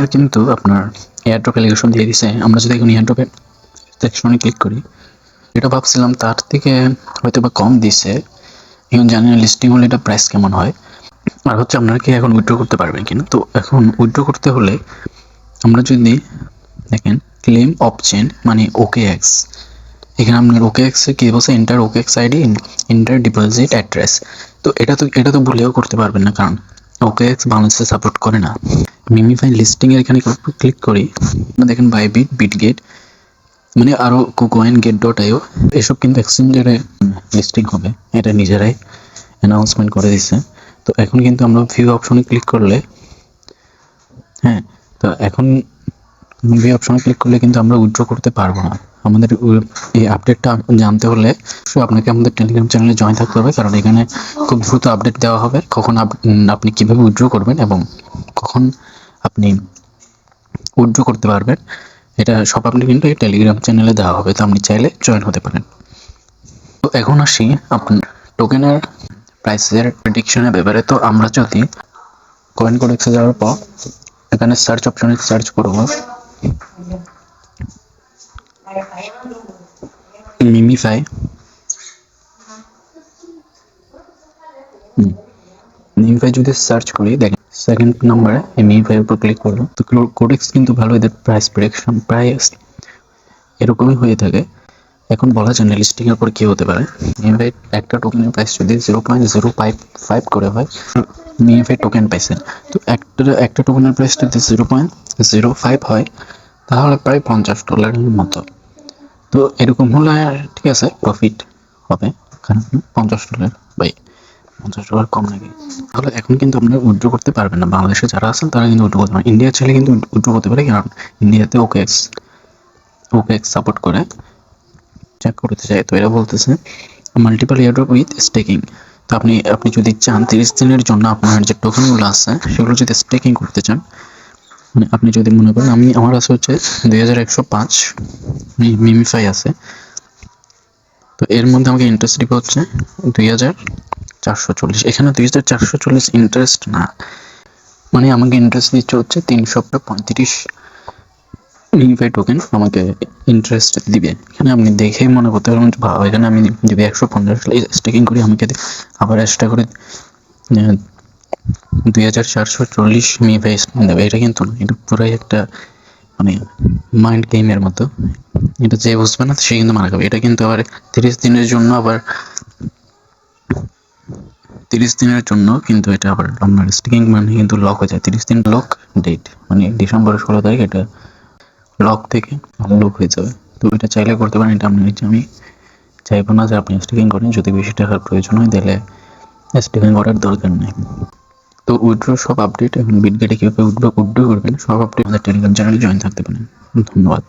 বিটগেটের কিন্তু আপনার airdrop allegation দিয়ে দিছে। আমরা যদি এখন এয়ারড্রপের সেকশনে ক্লিক করি, এটা ভাবছিলাম তার থেকে হয়তো বা কম দিছে। এখন জানি না লিস্টিং হলে এটা প্রাইস কেমন হয়। আর হচ্ছে আপনারা কি এখন উইথড্র করতে পারবেন কিনা। তো এখন উইথড্র করতে হলে আমরা যদি দেখেন ক্লেম অপশন মানে OKX, এখানে আপনার OKX এর কি বলছে, enter OKX ID, enter deposit address. তো এটা তো ভুলেও করতে পারবেন না, কারণ OKX বাংলাদেশে সাপোর্ট করে না। মিমিফাই লিস্টিং এর এখানে ক্লিক করি, দেখেন বাইবিট, বিটগেট, মানে আরো কুকয়েন, get.io এসব কিন্তু এক্সচেঞ্জের লিস্টিং হবে, এটা নিজেরাই অ্যানাউন্সমেন্ট করে দিচ্ছে। তো এখন কিন্তু আমরা ভিউ অপশনে ক্লিক করলে, হ্যাঁ, তো এখন ভিউ অপশনে ক্লিক করলে কিন্তু আমরা উইথড্র করতে পারবো না। আমাদের এই আপডেটটা জানতে হলে আপনাকে আমাদের টেলিগ্রাম চ্যানেলে জয়েন থাকতে হবে, কারণ এখানে খুব দ্রুত আপডেট দেওয়া হবে কখন আপনি কিভাবে উইথড্র করবেন এবং কখন আপনি উইথড্র করতে পারবেন। এটা সব আপনি কিন্তু এই টেলিগ্রাম চ্যানেলে দেওয়া হবে, তো আপনি চাইলে জয়েন হতে পারেন। তো এখন আসি আপনার টোকেনের প্রাইসের প্রেডিকশনের ব্যাপারে। তো আমরা যদি কয়েন কোডেক্সে যাওয়ার পর এখানে সার্চ অপশনে সার্চ করব মিমিফাই, মিমিফাই যদি সার্চ করি, দেখেন সেকেন্ড নম্বরে এই মিমিফাই উপর ক্লিক করলো। তো কোডেক্স কিন্তু ভালো, এদের প্রাইস প্রেডিকশন প্রায় এরকমই হয়ে থাকে। এখন বলা যায় না লিস্টিং এর পর কি হতে পারে। মিমিফাই একটা টোকেনের প্রাইস যদি 0.055 করে হয়, মিমিফাই টোকেন পাইছে। তো একটা টোকেনের প্রাইস যদি 0.05 হয়, তাহলে প্রায় $50 মতো। তো এরকম হলে ঠিক আছে, প্রফিট হবে, কারণ $50 বাই $50 কম নাকি। তাহলে এখন কিন্তু আপনারা উইথড্র করতে পারবেন না। বাংলাদেশে যারা আছেন তারা কিন্তু উইথড্র করতে পারেন, ইন্ডিয়া ছেলে কিন্তু উইথড্র করতে পারে, কারণ ইন্ডিয়াতে OKX সাপোর্ট করে। চেক করতে চাই, তো এরা বলতেছে মাল্টিপল এয়ারড্রপ উইথ স্টেকিং। তো আপনি যদি চান 30 দিনের জন্য আপনার যে টোকেনগুলো আছে সেগুলো যদি স্টেকিং করতে চান, মানে আপনি যদি মনে করেন আমার আছে হচ্ছে 2105 মিমিফাই আছে, তো এর মধ্যে আমাকে ইন্টারেস্ট দিবে হচ্ছে 2440। এখানে 2440 ইন্টারেস্ট না, মানে আমাকে ইন্টারেস্ট দিচ্ছে হচ্ছে 335 মিমিফাই টোকেন আমাকে ইন্টারেস্ট দিবে। এখানে আপনি দেখেই মনে করতে পারবেন ভালো, এখানে আমি যদি 150 স্টেকিং করি আমাকে আবার এক্সট্রা করে 2440 মিমিফাই দেবে। এটা কিন্তু না, এটা পুরাই একটা মানে মাইন্ড গেমের মতো। এটা যে বুঝবে না সে কিন্তু মারা যাবে। এটা কিন্তু আবার 30 দিনের জন্য, আবার 30 দিনের জন্য কিন্তু এটা আবার আপনার স্টেকিং মানে কিন্তু লক হয়ে যায়। 30 দিন লক ডেট, মানে ডিসেম্বরের 16 তারিখ এটা লক থেকে আনলক হয়ে যাবে। তো এটা চাইলে করতে পারেন, এটা আমি চাইবো না যে আপনি স্টেকিং করেন। যদি বেশি টাকার প্রয়োজন হয় তাহলে স্টেকিং করার দরকার নেই। তো উইথড্র সব আপডেট এখন বিটগেটে কীভাবে উইথড্র করবেন সব আপডেট আমাদের টেলিগ্রাম চ্যানেলে জয়েন থাকতে পারেন। ধন্যবাদ।